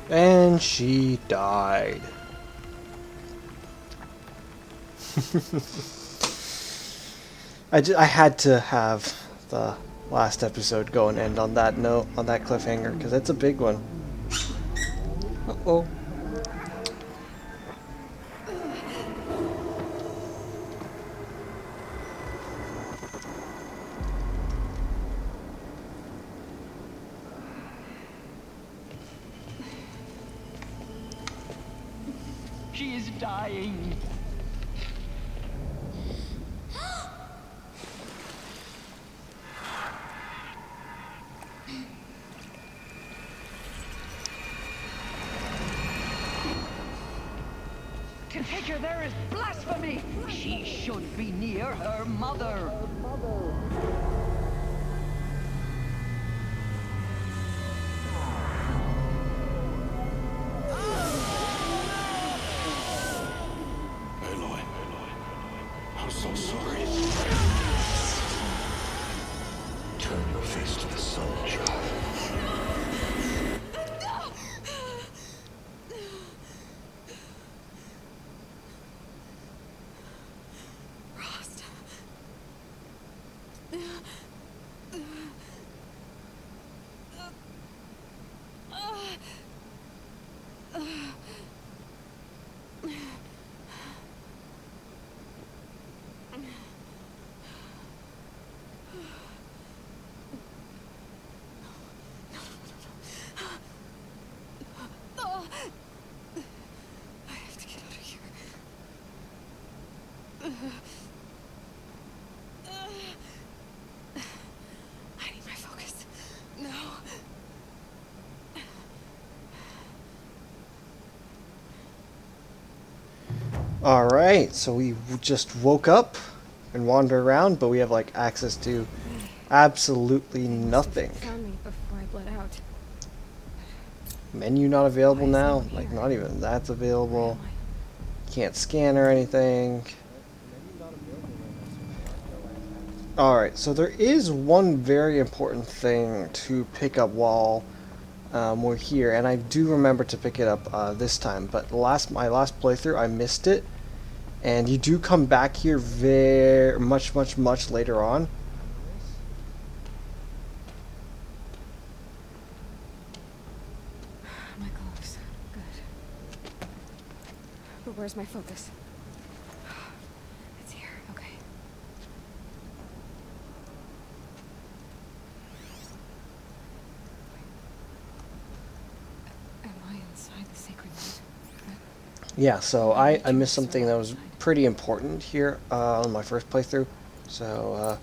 And she died. I had to have the last episode go and end on that note, on that cliffhanger, because it's a big one. Uh-oh. She is dying. To take her there is blasphemy. She should be near her mother. Aloy, I'm so sorry. Turn your face to the sun, child. Rost. I have to get out of here. I need my focus. No. Alright, so we just woke up and wandered around, but we have like access to absolutely nothing. Found me before I bled out. Menu not available Why is now, no one like here? not even that's Where available. am I? Can't scan or anything. Alright, so there is one very important thing to pick up while we're here, and I do remember to pick it up this time, but my last playthrough I missed it, and you do come back here very much later on. My gloves. Good. But where's my focus? It's here. Okay. Am I inside the sacred light? Yeah, so I missed something that was pretty important here on my first playthrough. So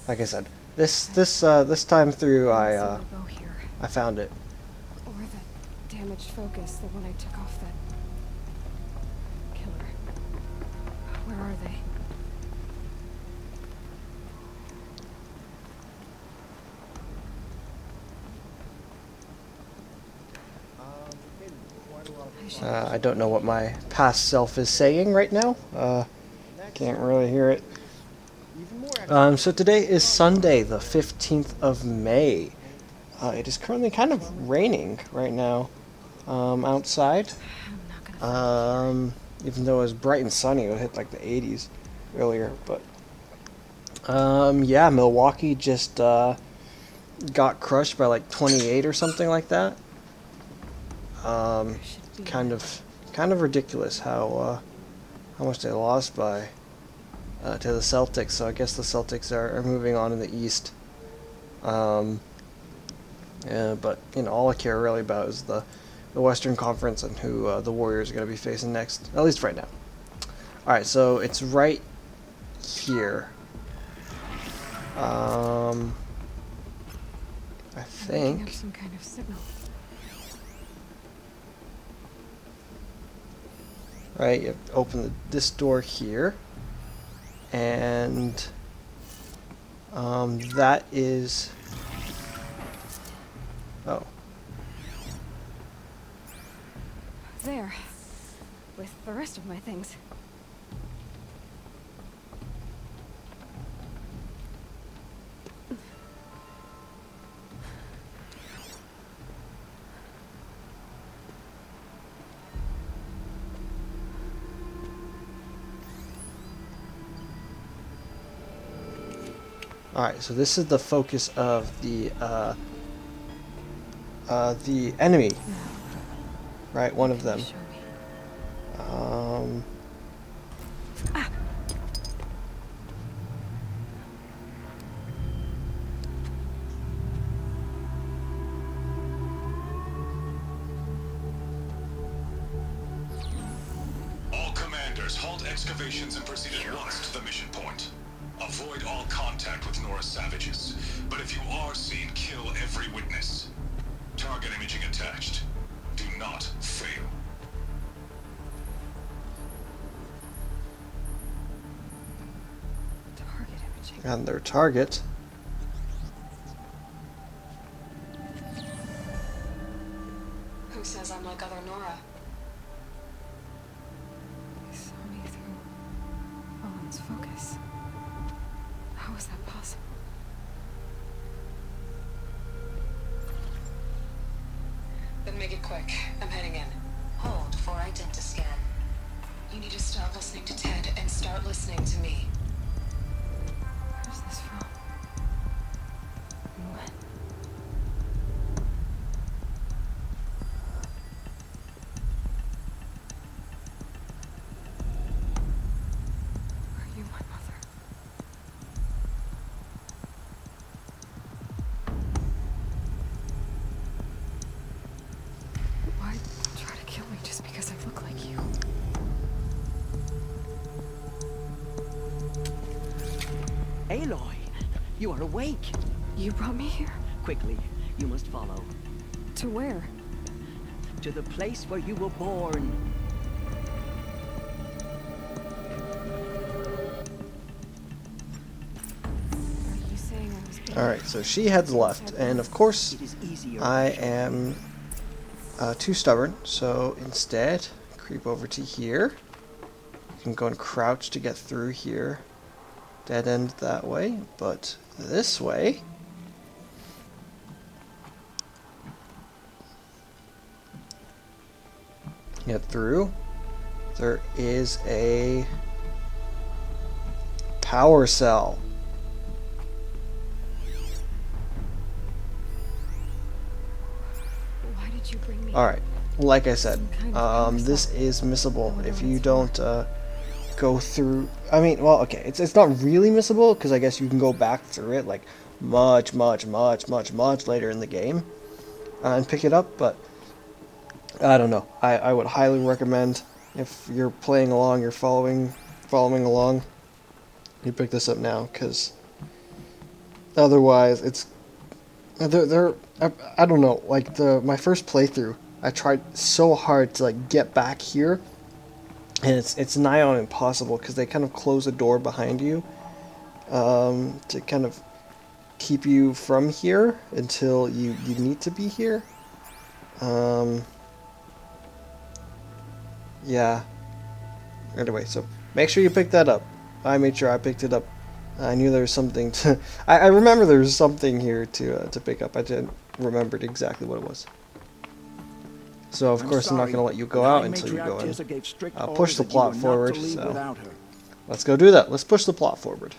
like I said, this time through I Bow here. I found it. Or the damaged focus, the one I took off that killer. Where are they? I don't know what my past self is saying right now. Can't really hear it. So today is Sunday, the 15th of May. It is currently kind of raining right now outside. I'm not gonna Even though it was bright and sunny, it hit like the 80s earlier. But yeah, Milwaukee just got crushed by like 28 or something like that. Kind of ridiculous how much they lost by to the Celtics. So I guess the Celtics are moving on in the East. Yeah, but you know, all I care really about is the Western Conference and who the Warriors are going to be facing next, at least right now. All right, so it's right here. I picking think. up some kind of signal. Right, you have to open this door here, and that is. Oh. There. With the rest of my things. Alright, so this is the focus of the enemy. Right, one of them. Show me. All commanders, halt excavations and proceed at once to the mission point. Avoid all contact with Nora's savages, but if you are seen, kill every witness. Target imaging attached. Do not fail. Target imaging. And their target. Who says I'm like other Nora? They saw me through Owen's focus. How is that possible? Then make it quick. I'm heading in. Hold for identiscan. You need to stop listening to Ted and start listening to me. Where's this from? And when? Are you my mother? Why try to kill me just because I look like you? Aloy, you are awake. You brought me here? Quickly, you must follow. To where? To the place where you were born. Are you saying I was being... Alright, so she heads left, and of course It is easier. I am too stubborn, so instead creep over to here. You can go and crouch to get through here. Dead end that way, but this way. Get through. There is a power cell. Why did you bring me? Alright, like I said, Some kind of power this cell. is missable I wonder if what you it's don't go through. I mean, well, okay, it's not really missable because I guess you can go back through it like much later in the game and pick it up, but I don't know. I would highly recommend if you're playing along, you're following along, you pick this up now because otherwise it's I don't know, like my first playthrough, I tried so hard to like get back here, and it's nigh on impossible because they kind of close the door behind you to kind of keep you from here until you need to be here. Yeah. Anyway, so make sure you pick that up. I made sure I picked it up. I knew there was something to... I remember there was something here to pick up. I didn't remember exactly what it was. So, of course, I'm not going to let you go out until you go and push the plot forward. So, let's go do that. Let's push the plot forward.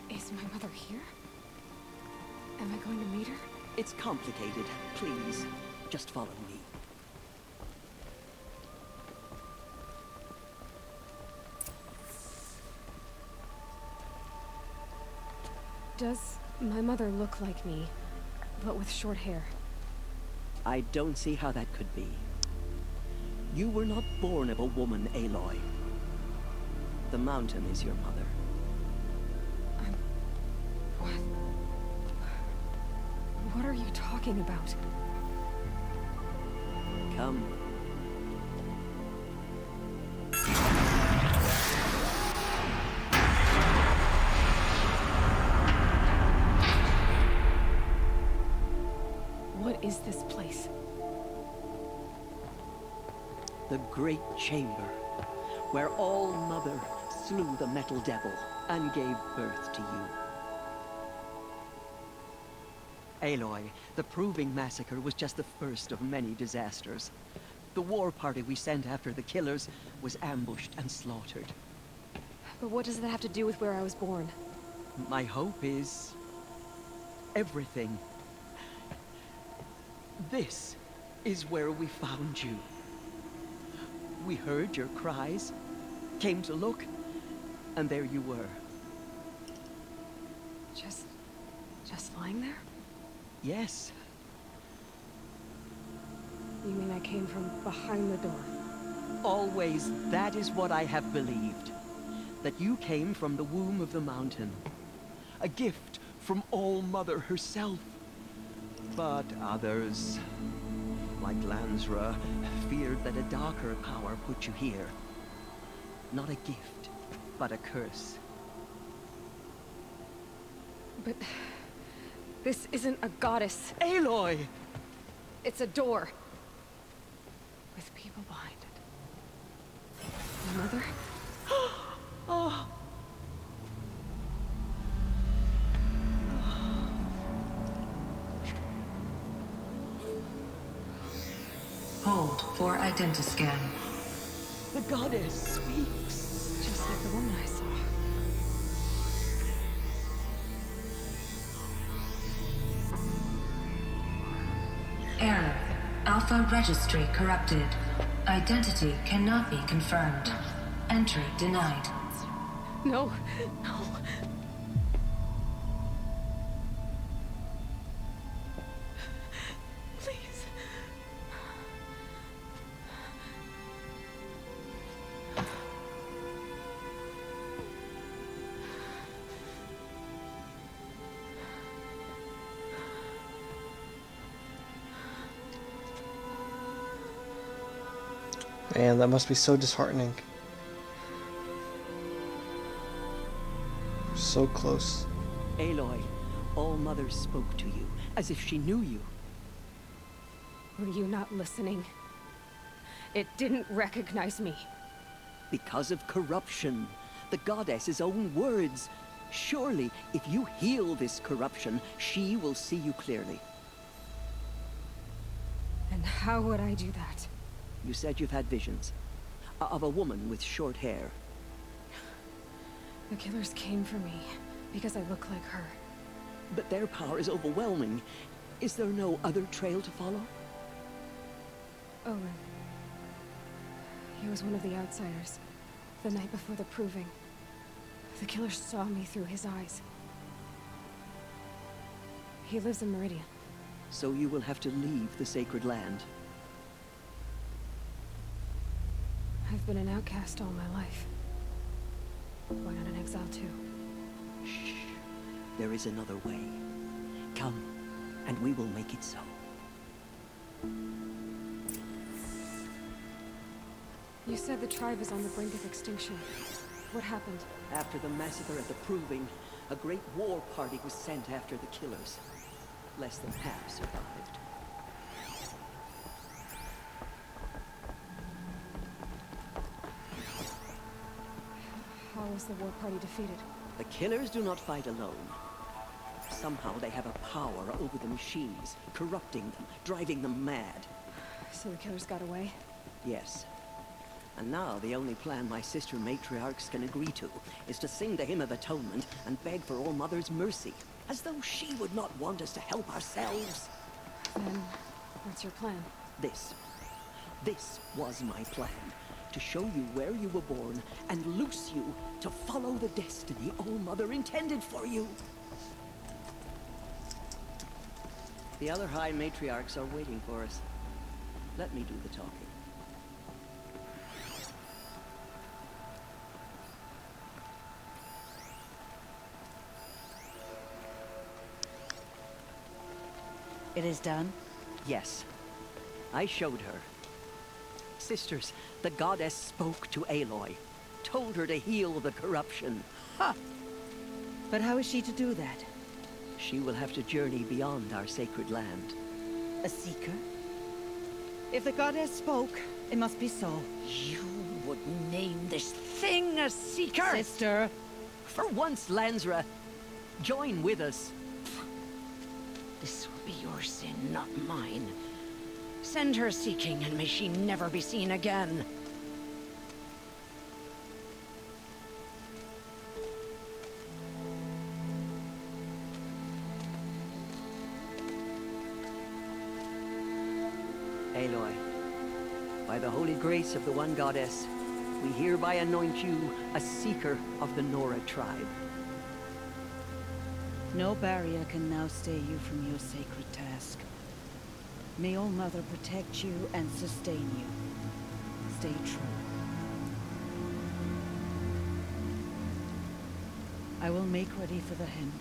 Is my mother here? Am I going to meet her? It's complicated. Please, just follow me. Does my mother look like me, but with short hair? I don't see how that could be. You were not born of a woman, Aloy. The mountain is your mother. What? What are you talking about? Come. What is this place? The great chamber, where All Mother slew the metal devil and gave birth to you. Aloy, the Proving Massacre was just the first of many disasters. The war party we sent after the killers was ambushed and slaughtered. But what does that have to do with where I was born? My hope is... everything. This is where we found you. We heard your cries, came to look, and there you were. Just lying there? Yes. You mean I came from behind the door? Always, that is what I have believed. That you came from the womb of the mountain. A gift from All-Mother herself. But others, like Lansra, feared that a darker power put you here. Not a gift, but a curse. But... this isn't a goddess. Aloy! It's a door. With people behind it. My mother? Oh. Hold for identiscan. The goddess speaks. Just like the woman I saw. Error. Alpha registry corrupted. Identity cannot be confirmed. Entry denied. No, no. Please. Man, that must be so disheartening. So close. Aloy, All-Mother spoke to you, as if she knew you. Were you not listening? It didn't recognize me. Because of corruption. The goddess's own words. Surely, if you heal this corruption, she will see you clearly. And how would I do that? You said you've had visions. Of a woman with short hair. The killers came for me because I look like her. But their power is overwhelming. Is there no other trail to follow? Owen. He was one of the outsiders. The night before the proving. The killer saw me through his eyes. He lives in Meridian. So you will have to leave the sacred land. I've been an outcast all my life. Why not an exile too? Shh. There is another way. Come, and we will make it so. You said the tribe is on the brink of extinction. What happened? After the massacre at the Proving, a great war party was sent after the killers. Less than half survived. How was the war party defeated? The killers do not fight alone. Somehow they have a power over the machines, corrupting them, driving them mad. So the killers got away? Yes. And now the only plan my sister matriarchs can agree to is to sing the Hymn of Atonement and beg for All-Mother's mercy, as though she would not want us to help ourselves. Then, what's your plan? This was my plan. To show you where you were born and loose you to follow the destiny All-Mother intended for you. The other High Matriarchs are waiting for us. Let me do the talking. It is done? Yes. I showed her. Sisters, the goddess spoke to Aloy. Told her to heal the corruption. Ha! But how is she to do that? She will have to journey beyond our sacred land. A seeker? If the goddess spoke, it must be so. You would name this thing a seeker? Sister! For once, Lansra, join with us. This will be your sin, not mine. Send her seeking, and may she never be seen again. Aloy, by the holy grace of the one goddess, we hereby anoint you a seeker of the Nora tribe. No barrier can now stay you from your sacred task. May All Mother protect you and sustain you. Stay true. I will make ready for the hymn.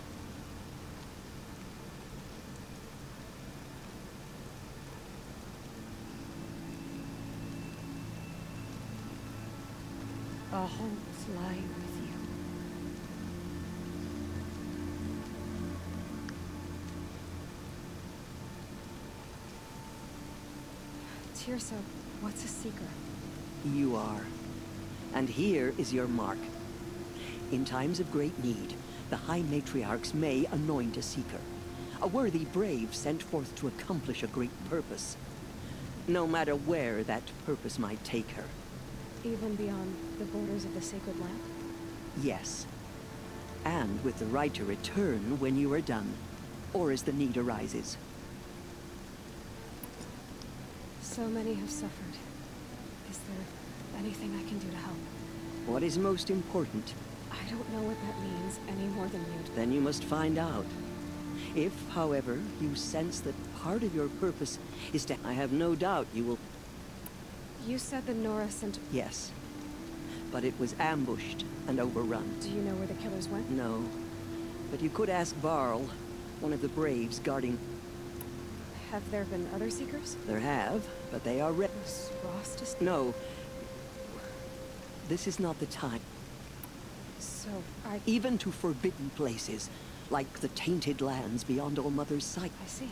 Our hopes lie with you. Tirsa, what's a seeker? You are. And here is your mark. In times of great need, the High Matriarchs may anoint a seeker. A worthy brave sent forth to accomplish a great purpose. No matter where that purpose might take her. Even beyond the borders of the sacred land? Yes. And with the right to return when you are done, or as the need arises. So many have suffered. Is there anything I can do to help? What is most important? I don't know what that means any more than you do. Then you must find out. If, however, you sense that part of your purpose is to... I have no doubt you will... You said the Nora sent... Yes. But it was ambushed and overrun. Do you know where the killers went? No. But you could ask Varl, one of the braves guarding... Have there been other seekers? There have, but they are Was Ross just... No. This is not the time. So, I Even to forbidden places, like the tainted lands beyond All Mother's sight. see.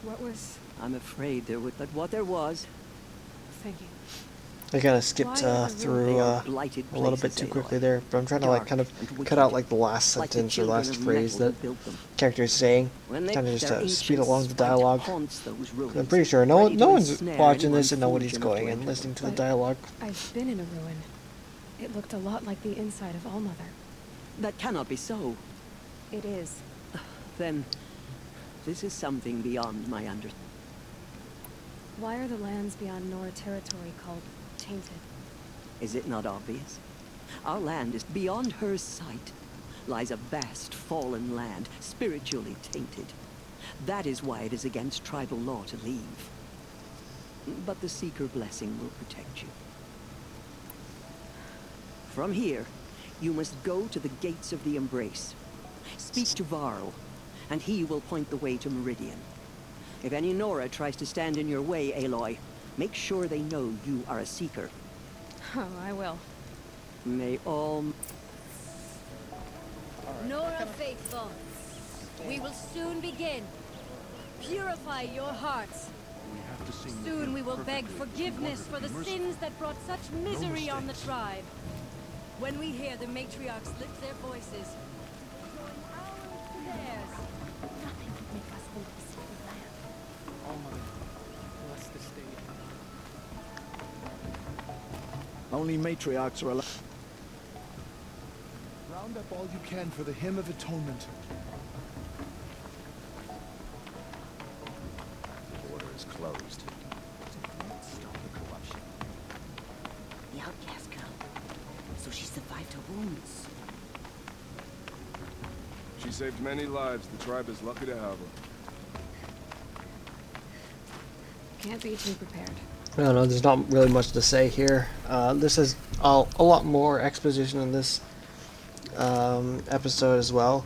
What was... I'm afraid there would... But what there was... Thank you. I kind of skipped Why are the through They are blighted a little bit places, too quickly Aloy. there, but I'm trying to like Dark kind of and cut wicked. out like the last Like the sentence or children last of phrase metal that who built them. character is saying, When they kind of just their to speed ancient along the spite dialogue. haunts those ruins, I'm pretty sure ready to no one's ensnare watching anyone this and nobody's foolish enough to going and enter listening to the But- dialogue. I've been in a ruin. It looked a lot like the inside of All Mother. them. That cannot be so. It is. Then, this is something beyond my understanding. Why are the lands beyond Nora territory called tainted? Is it not obvious? Our land is beyond her sight. Lies a vast fallen land, spiritually tainted. That is why it is against tribal law to leave. But the Seeker blessing will protect you. From here, you must go to the gates of the Embrace. Speak to Varl, and he will point the way to Meridian. If any Nora tries to stand in your way, Aloy, make sure they know you are a Seeker. Oh, I will. May all... Nora faithful, we will soon begin. Purify your hearts. Soon we will beg forgiveness for the sins that brought such misery on the tribe. When we hear the matriarchs lift their voices, join ours to theirs. Nothing would make us leave the sacred land. All Mother, bless this day. Only matriarchs are allowed. Round up all you can for the Hymn of Atonement. The border is closed. Stop the corruption. The outcast girl. So she survived her wounds. She saved many lives. The tribe is lucky to have her. Can't be too prepared. I don't know, there's not really much to say here. This is a lot more exposition in this episode as well.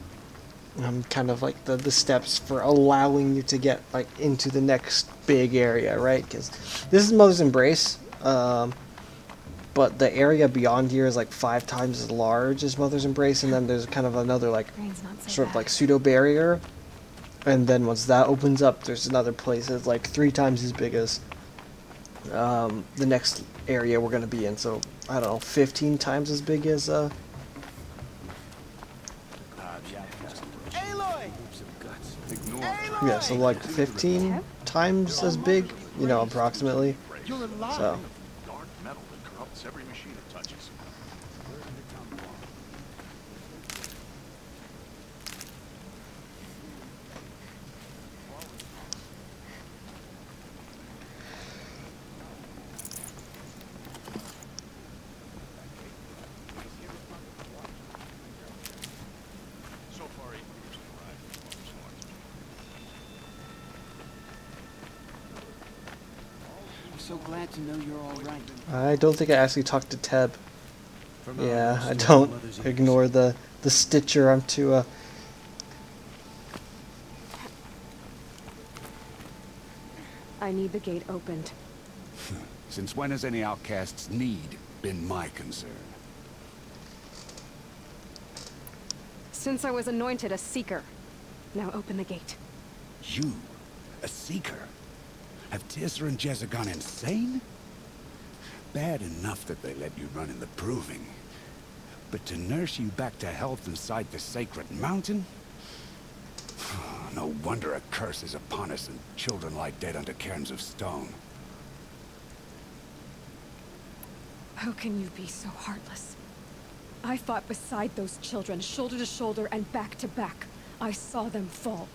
Kind of like the steps for allowing you to get like into the next big area, right? Because this is Mother's Embrace, but the area beyond here is like 5 times as large as Mother's Embrace, and then there's kind of another like Rain's not so sort of bad. like pseudo barrier, and then once that opens up, there's another place that's like 3 times as big as the next area we're gonna be in. So I don't know, 15 times as big as Aloy! Ignore. yeah, so like 15 times as big, you know, approximately. So. Dark metal that corrupts every machine it touches. I'm so glad to know you're all right. I don't think I actually talked to Teb. Yeah, I don't. Ignore the Stitcher. I'm too I need the gate opened. Since when has any outcast's need been my concern? Since I was anointed a seeker. Now open the gate. You? A seeker? Have Tissa and Jezza gone insane? Bad enough that they let you run in the proving. But to nurse you back to health inside the sacred mountain? No wonder a curse is upon us and children lie dead under cairns of stone. How can you be so heartless? I fought beside those children, shoulder to shoulder and back to back. I saw them fall.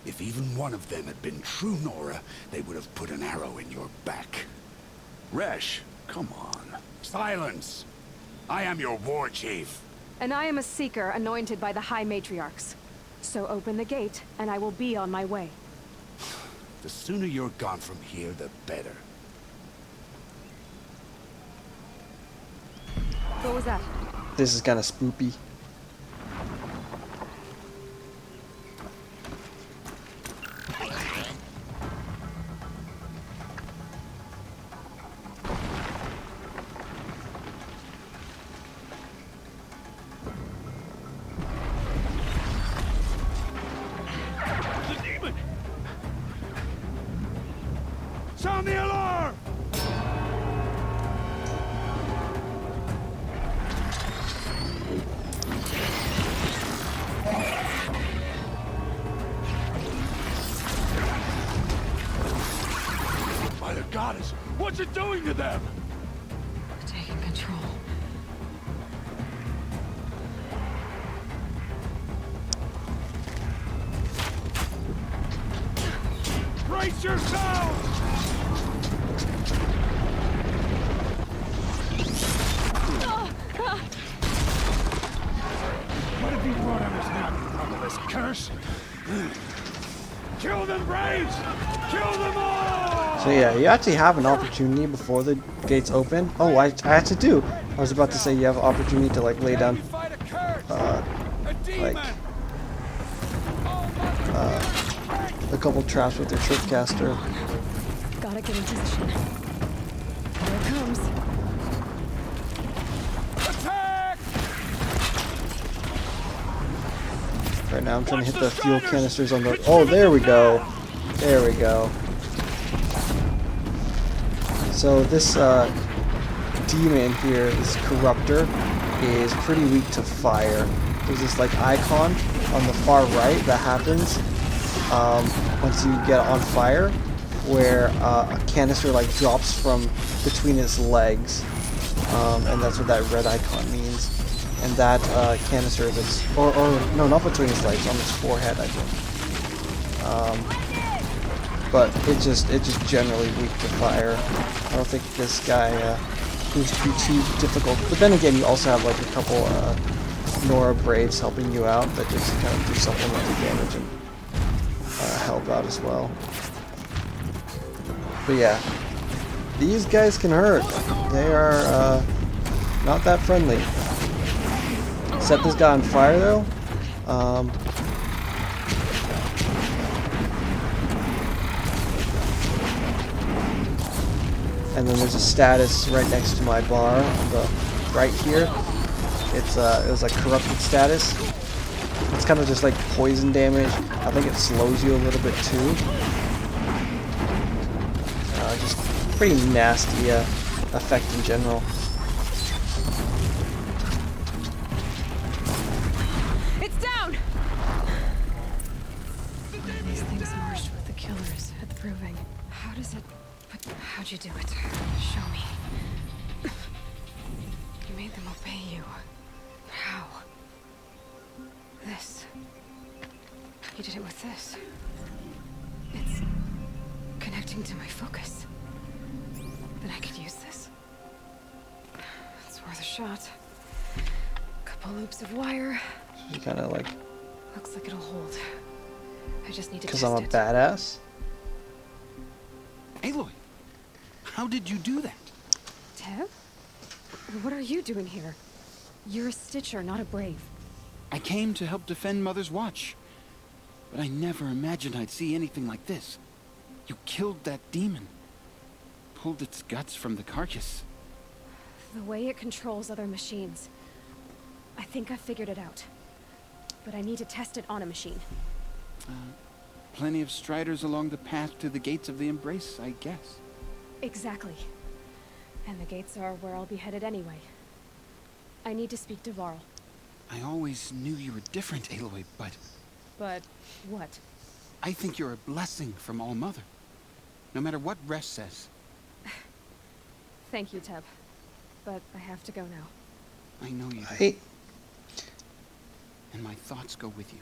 If even one of them had been true Nora, they would have put an arrow in your back. Resh, come on. Silence! I am your war chief. And I am a seeker anointed by the High Matriarchs. So open the gate, and I will be on my way. The sooner you're gone from here, the better. What was that? This is kind of spoopy. Sound the alarm! By the goddess, what's it doing to them? Taking control. Brace yourselves! What have you brought on us now, motherless curse? Kill them, Braves! Kill them all! So yeah, you actually have an opportunity before the gates open. Oh, I actually do. I was about to say you have an opportunity to like lay down, a couple traps with your tripcaster. Gotta get in position. Here it comes. Right now I'm trying to hit the fuel canisters on the... Oh, there we go. There we go. So this demon here, this corruptor, is pretty weak to fire. There's this like icon on the far right that happens once you get on fire, where a canister like drops from between its legs, and that's what that red icon means. And that canister is, or no, not between his legs, on his forehead, I think. But it's just generally weak to fire. I don't think this guy proves to be too difficult. But then again, you also have like a couple Nora Braves helping you out that just kind of do supplemental damage and help out as well. But yeah, these guys can hurt. They are not that friendly. Set this guy on fire though. And then there's a status right next to my bar on the right here. It was like corrupted status. It's kind of just like poison damage. I think it slows you a little bit too. Just pretty nasty effect in general. These things marched with the killers at the proving. How does it... But how'd you do it? Show me. You made them obey you. How? This. You did it with this. It's connecting to my focus. Then I could use this. It's worth a shot. Couple loops of wire. You kind of like... Looks like it'll hold. I just need to Because test I'm a it. badass? Aloy, how did you do that? Teb? What are you doing here? You're a Stitcher, not a Brave. I came to help defend Mother's Watch. But I never imagined I'd see anything like this. You killed that demon. Pulled its guts from the carcass. The way it controls other machines. I think I figured it out. But I need to test it on a machine. Plenty of striders along the path to the gates of the Embrace, I guess. Exactly. And the gates are where I'll be headed anyway. I need to speak to Varl. I always knew you were different, Aloy, but... But what? I think you're a blessing from All Mother. No matter what Resh says. Thank you, Teb. But I have to go now. I know you do. Hey. And my thoughts go with you.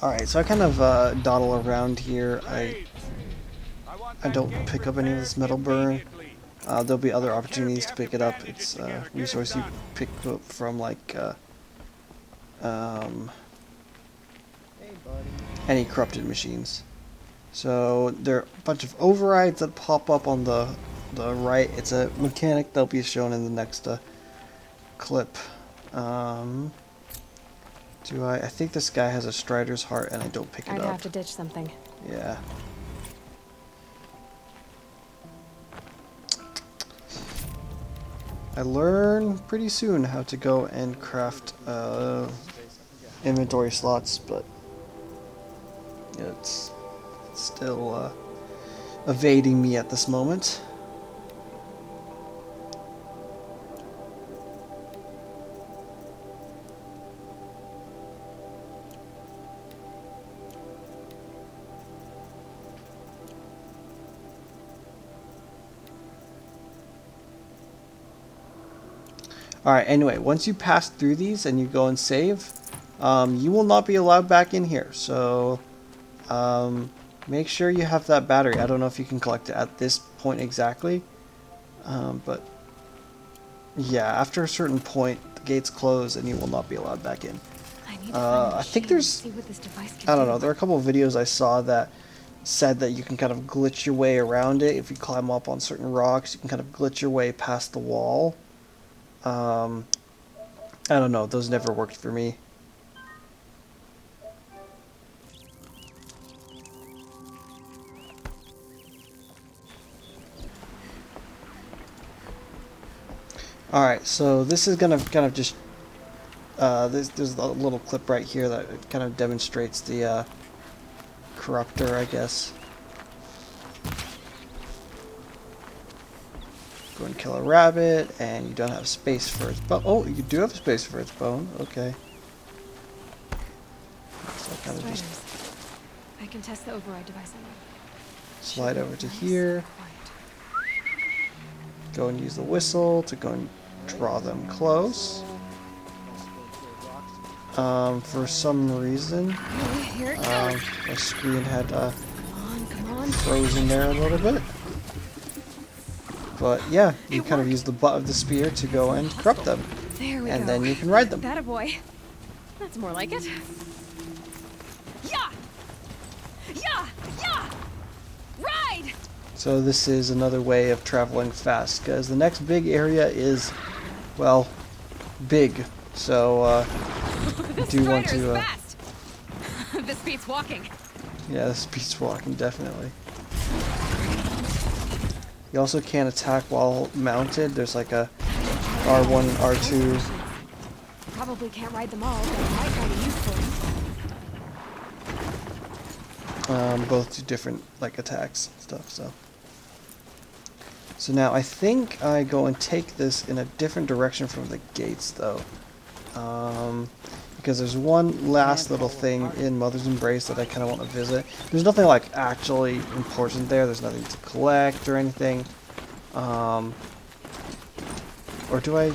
Alright, so I kind of dawdle around here. I don't pick up any of this metal burn. There'll be other opportunities to pick it up. It's a resource you pick up from like any corrupted machines. So there are a bunch of overrides that pop up on the right. It's a mechanic that'll be shown in the next clip. I think this guy has a Strider's Heart and I don't pick it up. I'd have to ditch something. Yeah. I learn pretty soon how to go and craft inventory slots, but it's still evading me at this moment. Alright, anyway, once you pass through these and you go and save, you will not be allowed back in here. So, make sure you have that battery. I don't know if you can collect it at this point exactly. But, yeah, after a certain point, the gates close and you will not be allowed back in. I think there's, I don't know, there are a couple of videos I saw that said that you can kind of glitch your way around it. If you climb up on certain rocks, you can kind of glitch your way past the wall. I don't know, those never worked for me. Alright, so this is gonna kind of just there's a little clip right here that kind of demonstrates the corruptor, I guess. Go and kill a rabbit, and you don't have space for its bone. Oh, you do have space for its bone. Okay. So I kind of just I can test the override device on them. slide over to here. Go and use the whistle to go and draw them close. For some reason, my screen had frozen there a little bit. But yeah, you kind of use the butt of the spear to go and corrupt them. There we and go. Then you can ride them. That a boy. That's more like it. Yeah! Yeah! Yeah! Ride! So this is another way of traveling fast, because the next big area is, well, big. So, you do want to... fast. This beats walking. Yeah, this beats walking, definitely. You also can't attack while mounted. There's like a R1 and R2. Probably can't ride them all, but I might find it useful. Both do different like attacks and stuff. So now I think I go and take this in a different direction from the gates, though. because there's one last little thing in Mother's Embrace that I kind of want to visit. There's nothing like actually important there. There's nothing to collect or anything. Or do I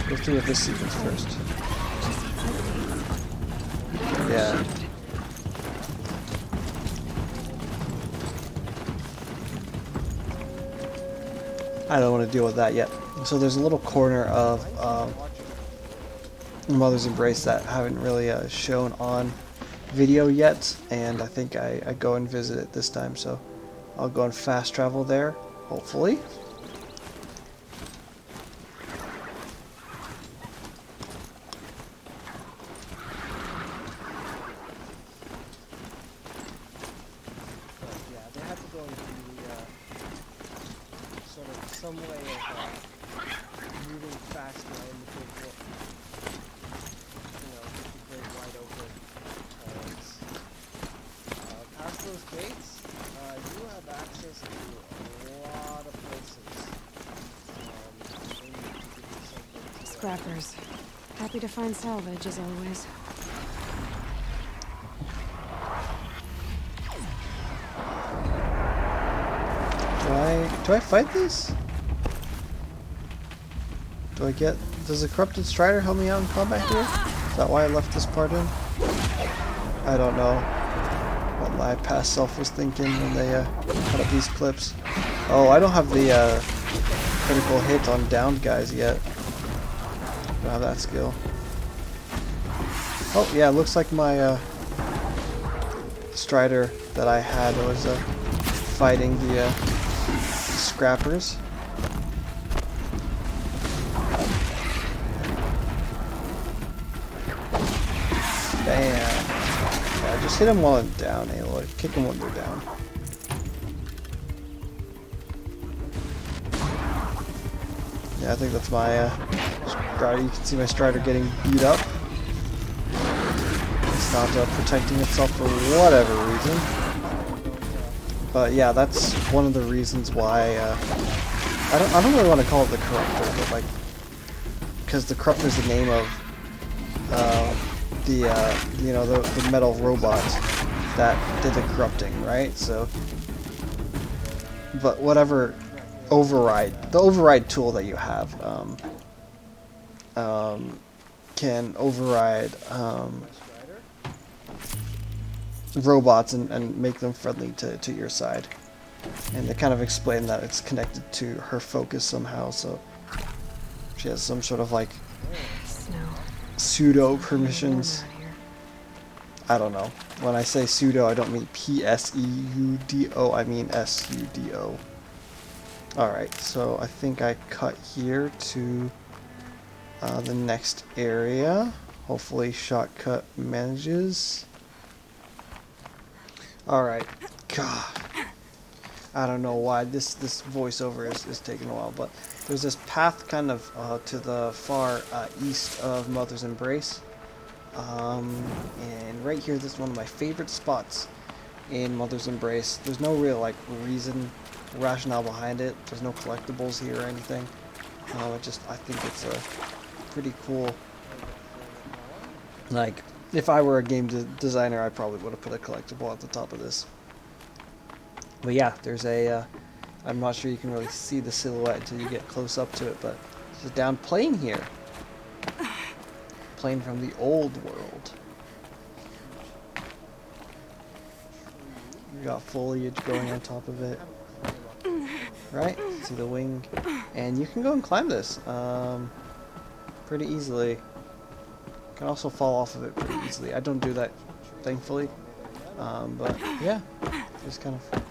go through with this sequence first? Yeah. I don't want to deal with that yet. So there's a little corner of Mother's Embrace that I haven't really shown on video yet, and I think I go and visit it this time, so I'll go and fast travel there, hopefully. Yeah, they have to go into sort of some way of moving faster in the big book. You know, keep the big wide open. Past those gates, you have access to a lot of places. Scrappers. Happy to find salvage, as always. Do I fight this? Does the corrupted strider help me out in combat here? Is that why I left this part in? I don't know what my past self was thinking when they cut up these clips. Oh, I don't have the critical hit on downed guys yet. Don't have that skill. Oh yeah, it looks like my strider that I had was fighting the scrappers. Bam. Yeah, just hit them while they're down, Aloy. Kick them when they're down. Yeah, I think that's my strider. You can see my strider getting beat up. It's not protecting itself for whatever reason. But yeah, that's one of the reasons why I don't really want to call it the Corruptor, but like, because the Corruptor is the name of the metal robot that did the corrupting, right? So, but whatever the override tool that you have can override robots and make them friendly to your side. And they kind of explain that it's connected to her focus somehow, so she has some sort of like pseudo permissions. I don't know. When I say pseudo, I don't mean P-S-E-U-D-O, I mean S-U-D-O. Alright, so I think I cut here to the next area. Hopefully shortcut manages. Alright. God. I don't know why this voiceover is taking a while, but there's this path kind of to the far east of Mother's Embrace. And right here, this is one of my favorite spots in Mother's Embrace. There's no real like rationale behind it. There's no collectibles here or anything. I think it's a pretty cool. Like, if I were a game designer, I probably would have put a collectible at the top of this. But yeah, there's a. I'm not sure you can really see the silhouette until you get close up to it, but there's a downed plane here. Plane from the old world. We got foliage going on top of it. Right? See the wing. And you can go and climb this pretty easily. You can also fall off of it pretty easily. I don't do that, thankfully. But yeah, just kind of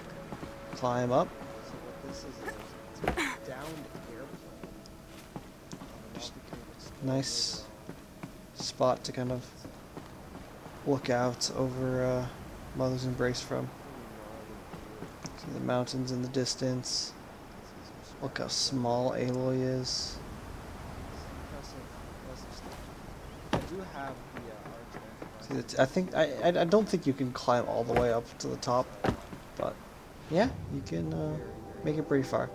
climb up. So what this is a downed airplane. Just nice spot to kind of look out over Mother's Embrace from. See the mountains in the distance. Look how small Aloy is. I do have the I don't think you can climb all the way up to the top, but yeah, you can make it pretty far.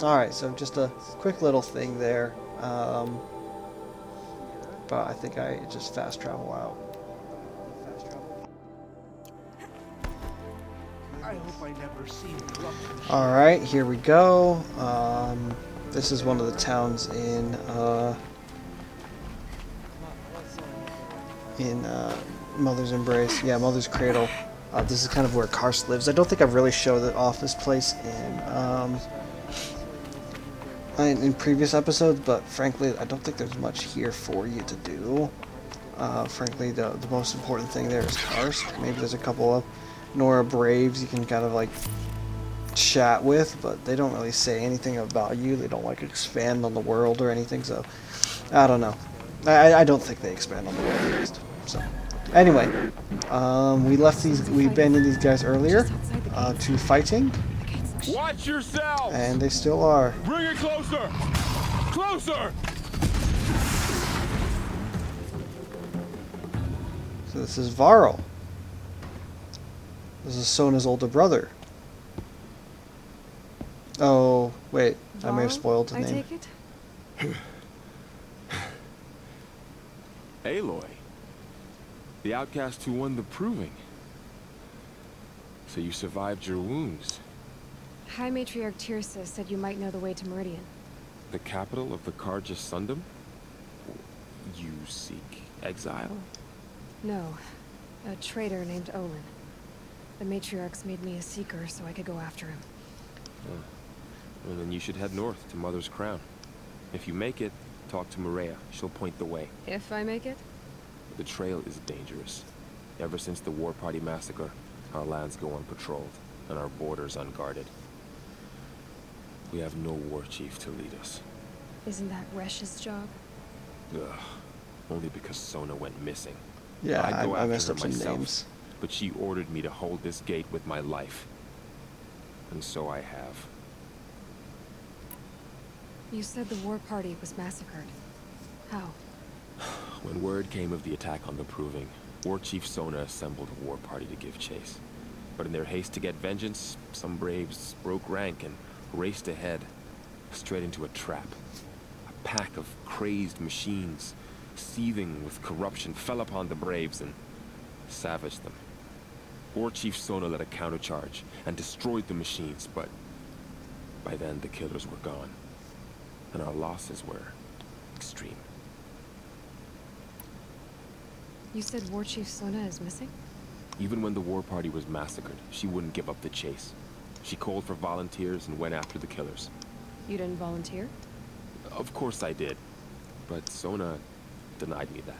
Alright, so just a quick little thing there. but I think I just fast travel out. I hope I never see corruption. Alright, here we go. This is one of the towns in Mother's Embrace. Yeah, Mother's Cradle. This is kind of where Karst lives. I don't think I've really showed off this place in previous episodes, but frankly, I don't think there's much here for you to do. Frankly, the most important thing there is Karst. Maybe there's a couple of Nora Braves you can kind of like chat with, but they don't really say anything about you. They don't like expand on the world or anything, so I don't know. I don't think they expand on the world at least. So anyway, we abandoned these guys earlier to fighting. Watch yourself! And they still are. Bring it closer! Closer! So this is Varl. This is Sona's older brother. Oh, wait. I may have spoiled the name. I take it? Aloy. The outcast who won the proving. So you survived your wounds. High Matriarch Tirsa said you might know the way to Meridian. The capital of the Carja Sundom? You seek exile? No. A traitor named Olin. The Matriarchs made me a seeker so I could go after him. Oh. Well, then you should head north to Mother's Crown. If you make it, talk to Maria. She'll point the way. If I make it? The trail is dangerous. Ever since the War Party massacre, our lands go unpatrolled, and our borders unguarded. We have no war chief to lead us. Isn't that Resh's job? Ugh. Only because Sona went missing. Yeah, I'd go I after messed her up some myself, names. but she ordered me to hold this gate with my life. And so I have. You said the war party was massacred. How? When word came of the attack on the Proving, War Chief Sona assembled a war party to give chase. But in their haste to get vengeance, some braves broke rank and raced ahead, straight into a trap. A pack of crazed machines, seething with corruption, fell upon the braves and savaged them. War Chief Sona led a countercharge and destroyed the machines, but by then the killers were gone, and our losses were extreme. You said War Chief Sona is missing? Even when the war party was massacred, she wouldn't give up the chase. She called for volunteers and went after the killers. You didn't volunteer? Of course I did, but Sona denied me that.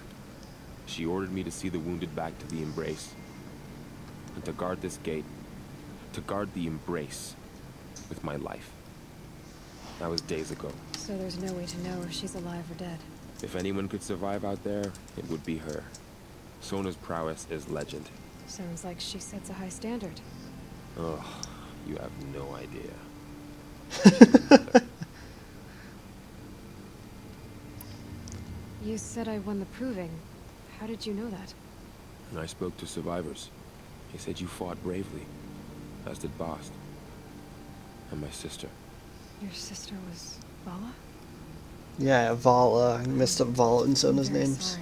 She ordered me to see the wounded back to the Embrace, and to guard this gate, to guard the Embrace with my life. That was days ago. So there's no way to know if she's alive or dead. If anyone could survive out there, it would be her. Sona's prowess is legend. Sounds like she sets a high standard. Ugh, you have no idea. You said I won the Proving. How did you know that? I spoke to survivors. They said you fought bravely, as did Bast. And my sister. Your sister was Vala? Yeah, Vala. I messed up Vala and Sona's names.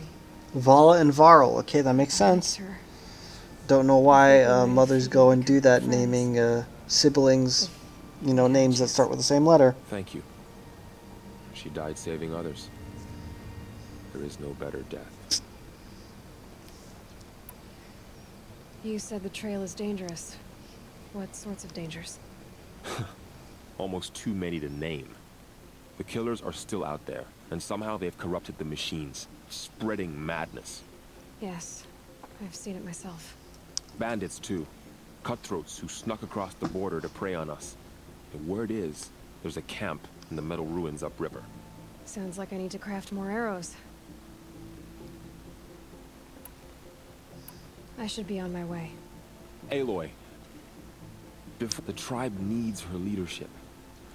Vala and Varl. Okay, that makes sense. Don't know why mothers go and do that, naming siblings, you know, names that start with the same letter. Thank you. She died saving others. There is no better death. You said the trail is dangerous. What sorts of dangers? Almost too many to name. The killers are still out there, and somehow they've corrupted the machines, spreading madness. Yes, I've seen it myself. Bandits, too. Cutthroats who snuck across the border to prey on us. The word is, there's a camp in the metal ruins upriver. Sounds like I need to craft more arrows. I should be on my way. Aloy. The tribe needs her leadership.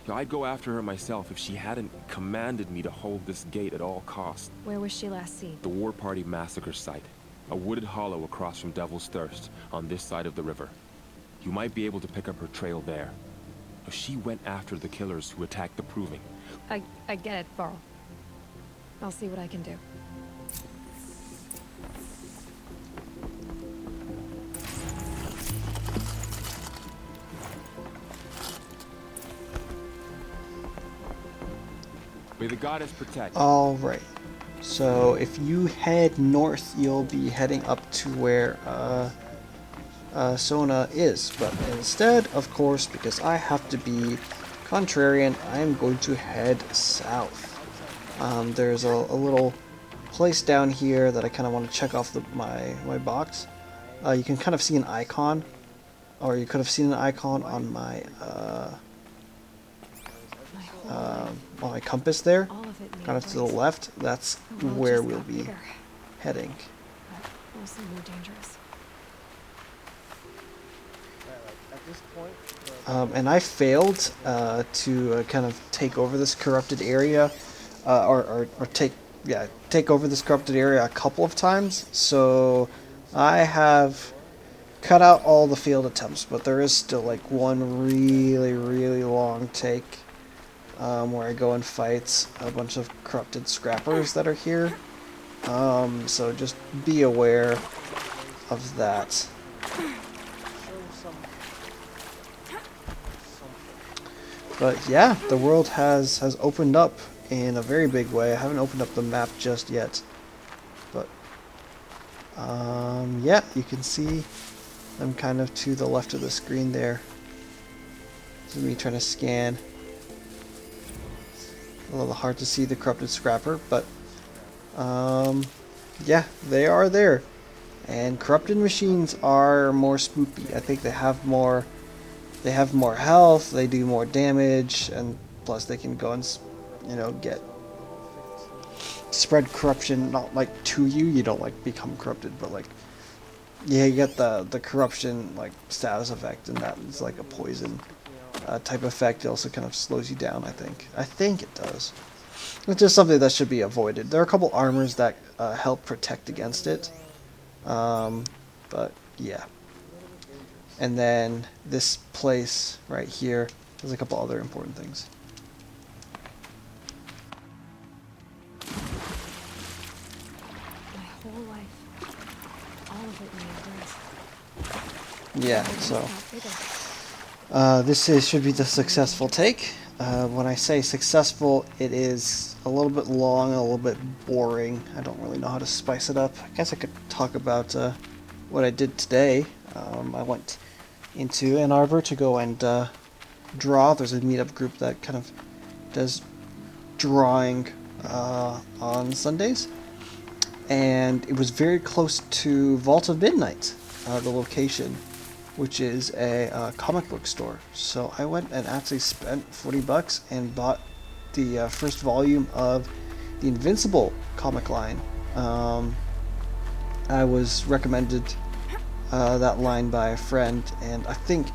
I'd go after her myself if she hadn't commanded me to hold this gate at all costs. Where was she last seen? The War Party massacre site. A wooded hollow across from Devil's Thirst, on this side of the river. You might be able to pick up her trail there. She went after the killers who attacked the Proving. I get it, Varl. I'll see what I can do. May the goddess protect. Alright. So if you head north, you'll be heading up to where Sona is. But instead, of course, because I have to be contrarian, I'm going to head south. There's a little place down here that I kind of want to check off my box. You can kind of see an icon, or you could have seen an icon on my on my compass there, kind of to the left. That's where we'll be heading. Mostly more dangerous. And I failed to kind of take over this corrupted area, or take over this corrupted area a couple of times. So I have cut out all the failed attempts, but there is still like one really long take where I go and fight a bunch of corrupted scrappers that are here. So just be aware of that. But yeah, the world has opened up in a very big way. I haven't opened up the map just yet, but yeah, you can see them kind of to the left of the screen there. This is me trying to scan. A little hard to see the corrupted scrapper, but yeah, they are there. And corrupted machines are more spoopy. I think they have more health, they do more damage, and plus they can go and, you know, spread corruption, not like to you. You don't like become corrupted, but like, yeah, you get the corruption like status effect, and that is like a poison type effect. It also kind of slows you down, I think it does. It's just something that should be avoided. There are a couple armors that help protect against it, but yeah. And then this place right here, there's a couple other important things. My whole life, all of it Yeah, so should be the successful take. When I say successful, it is a little bit long, a little bit boring. I don't really know how to spice it up. I guess I could talk about what I did today. I went into Ann Arbor to go and draw. There's a meetup group that kind of does drawing on Sundays, and it was very close to Vault of Midnight, the location, which is a comic book store. So I went and actually spent $40 and bought the first volume of the Invincible comic line. I was recommended that line by a friend, and I think,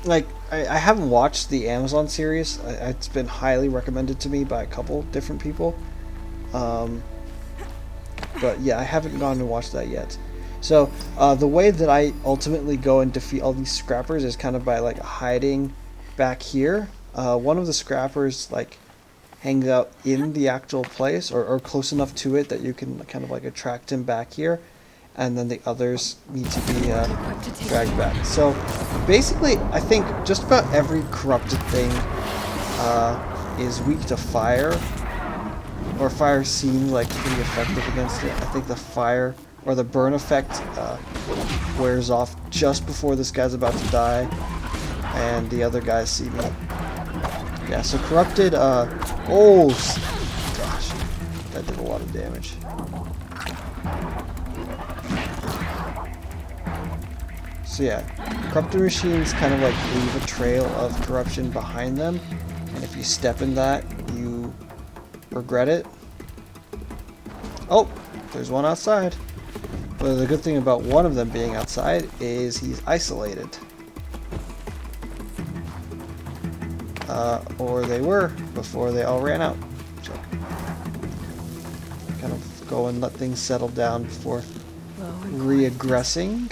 like, I haven't watched the Amazon series. It's been highly recommended to me by a couple different people, but yeah, I haven't gone to watch that yet. So the way that I ultimately go and defeat all these scrappers is kind of by like hiding back here. One of the scrappers like hangs out in the actual place, or close enough to it that you can kind of like attract him back here, and then the others need to be dragged back. So basically, I think just about every corrupted thing is weak to fire, or fire seems like pretty effective against it. I think the fire or the burn effect wears off just before this guy's about to die, and the other guys see me. Yeah, so corrupted, oh gosh, that did a lot of damage. So yeah, corrupted machines kind of like leave a trail of corruption behind them, and if you step in that, you regret it. Oh, there's one outside. But the good thing about one of them being outside is he's isolated. Or they were before they all ran out. So kind of go and let things settle down before re-aggressing.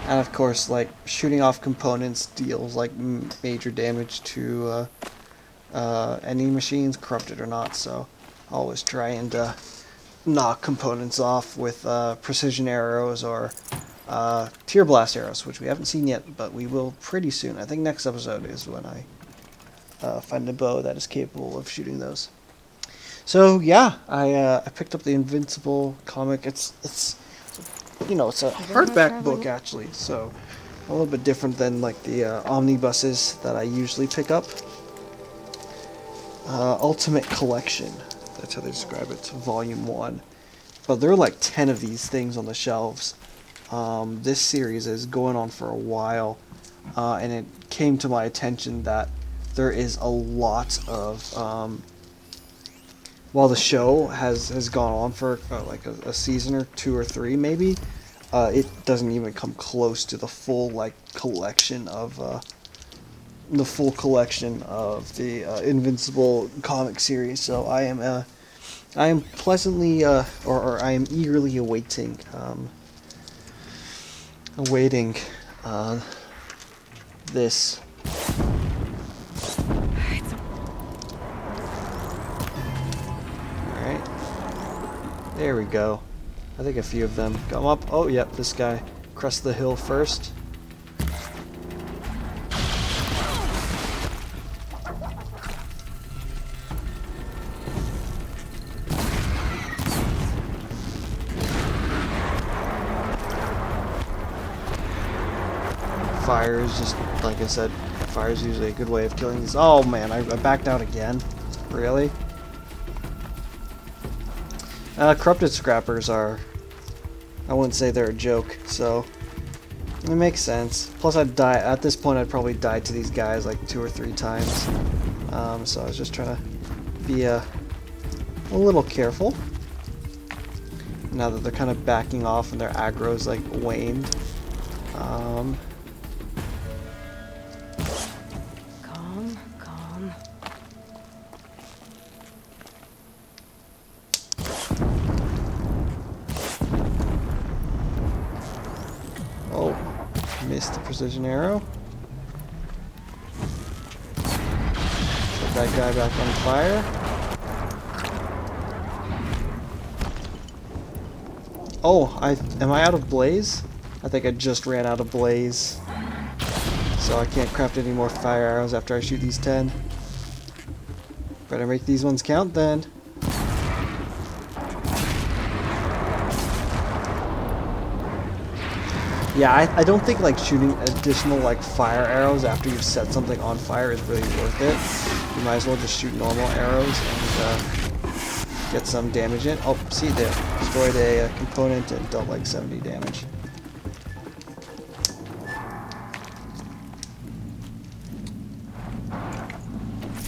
And of course, like, shooting off components deals like major damage to any machines, corrupted or not. So always try and knock components off with precision arrows or tear blast arrows, which we haven't seen yet, but we will pretty soon. I think next episode is when I find a bow that is capable of shooting those. So yeah, I picked up the Invincible comic. It's you know, it's a hardback book actually, so a little bit different than like the omnibuses that I usually pick up. Ultimate Collection, that's how they describe it. It's Volume 1. But there are like 10 of these things on the shelves. This series is going on for a while, and it came to my attention that there is a lot of while the show has gone on for like a season or 2 or 3 maybe, it doesn't even come close to the full like collection of the Invincible comic series. So I am pleasantly or I am eagerly awaiting this. There we go. I think a few of them come up. Oh, yep, this guy crest the hill first. Fire is just, like I said, fire is usually a good way of killing these. Oh man, I backed out again. Really? Corrupted scrappers are, I wouldn't say they're a joke, so it makes sense. Plus I'd die, at this point I'd probably die to these guys like 2 or 3 times. So I was just trying to be a little careful. Now that they're kind of backing off and their aggro's like waned. Calm. Oh, missed the precision arrow. Put that guy back on fire. Oh, am I out of blaze? I think I just ran out of blaze. So I can't craft any more fire arrows after I shoot these 10. Better make these ones count then. Yeah, I don't think like shooting additional like fire arrows after you've set something on fire is really worth it. You might as well just shoot normal arrows and get some damage in. Oh, see there, destroyed a component and dealt like 70 damage.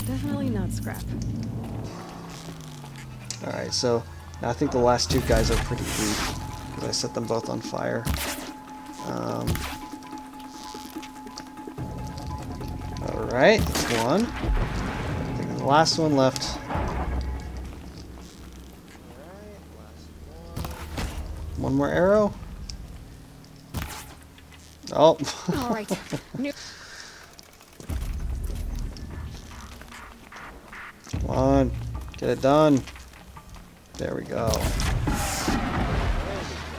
Definitely not scrap. Alright, so now I think the last 2 guys are pretty weak because I set them both on fire. Alright, that's one. I think the last one left. One more arrow. Oh. Alright. Come on, get it done. There we go.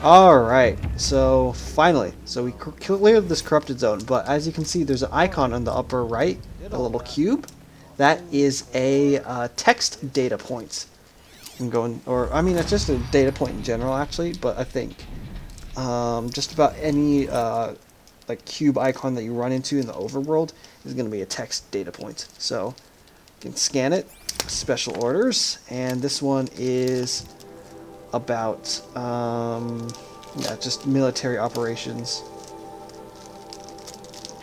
Alright, so finally, so we cleared this corrupted zone, but as you can see there's an icon on the upper right, a little cube. That is a text data point. I'm going, or I mean it's just a data point in general actually, but I think just about any like cube icon that you run into in the overworld is going to be a text data point. So you can scan it, special orders, and this one is about yeah, just military operations.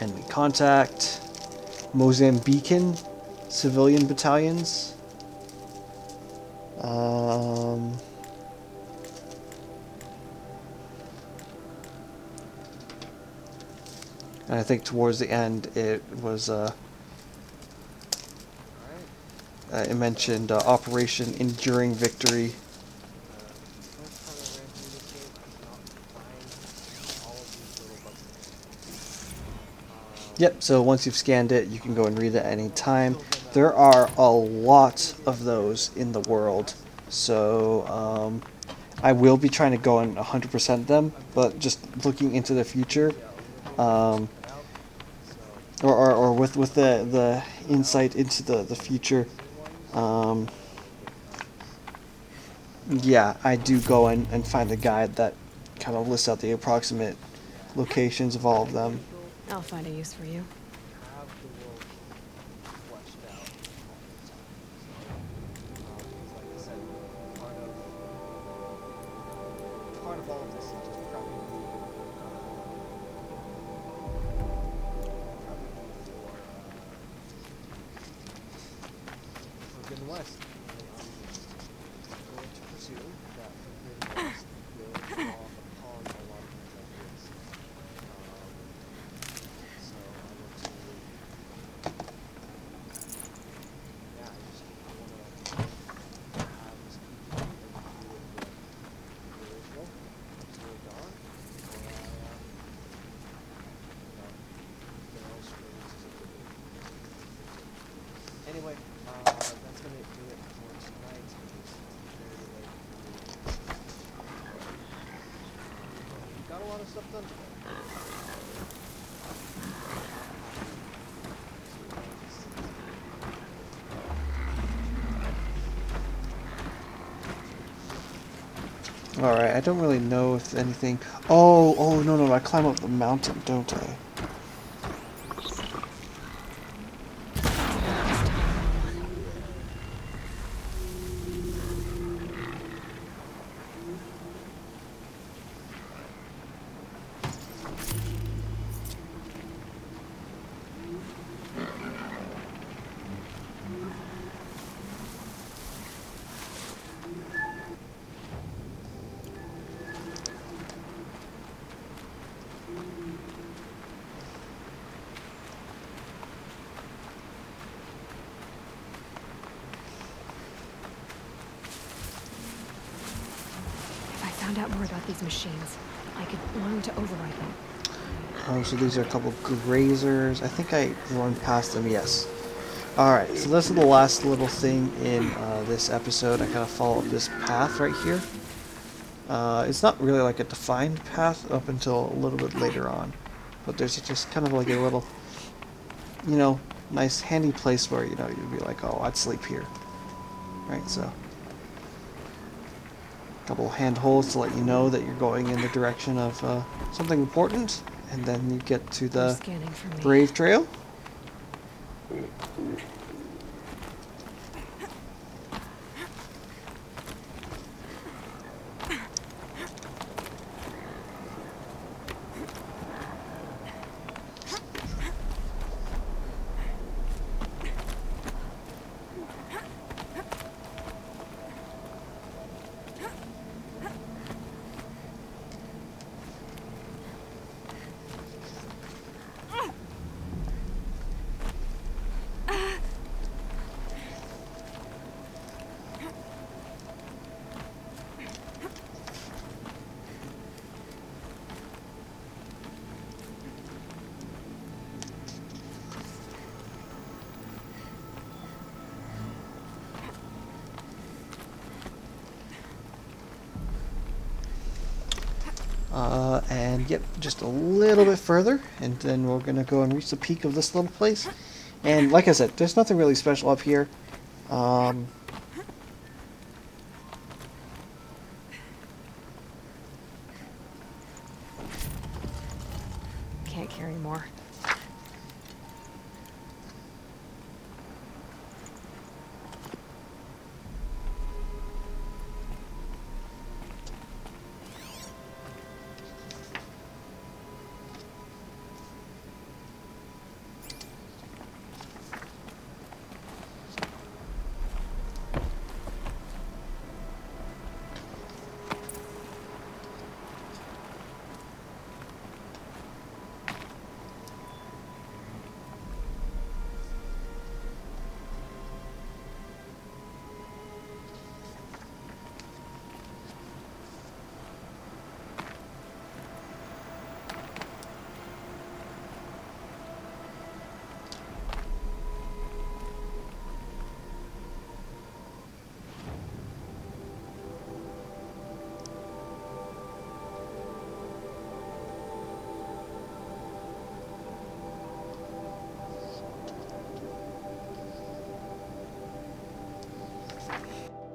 Enemy contact, Mozambican civilian battalions. And I think towards the end it was it mentioned Operation Enduring Victory. Yep, so once you've scanned it, you can go and read it at any time. There are a lot of those in the world, so I will be trying to go and 100% them, but just looking into the future, or with the insight into the future, yeah, I do go and find a guide that kind of lists out the approximate locations of all of them. I'll find a use for you. Part of all of this is just prepping for Forbidden West. Going to pursue that Forbidden West will draw upon a lot of these ideas. So I want to, yeah, I want to have this people and do it the original Zero Dawn, or their own experiences of it. Anyway, that's going to do it for tonight. It's very late. Got a lot of stuff done today. Alright, I don't really know if anything... Oh, no, I climb up the mountain, don't I? Found out more about these machines. I could learn to override them. Oh, so these are a couple grazers. I think I run past them, yes. Alright, so this is the last little thing in this episode. I kind of follow up this path right here. It's not really like a defined path up until a little bit later on. But there's just kind of like a little, you know, nice handy place where, you know, you'd be like, oh, I'd sleep here. Right, so... couple handholds to let you know that you're going in the direction of something important, and then you get to the Brave Trail. And yep, just a little bit further, and then we're gonna go and reach the peak of this little place. And like I said, there's nothing really special up here. Can't carry more.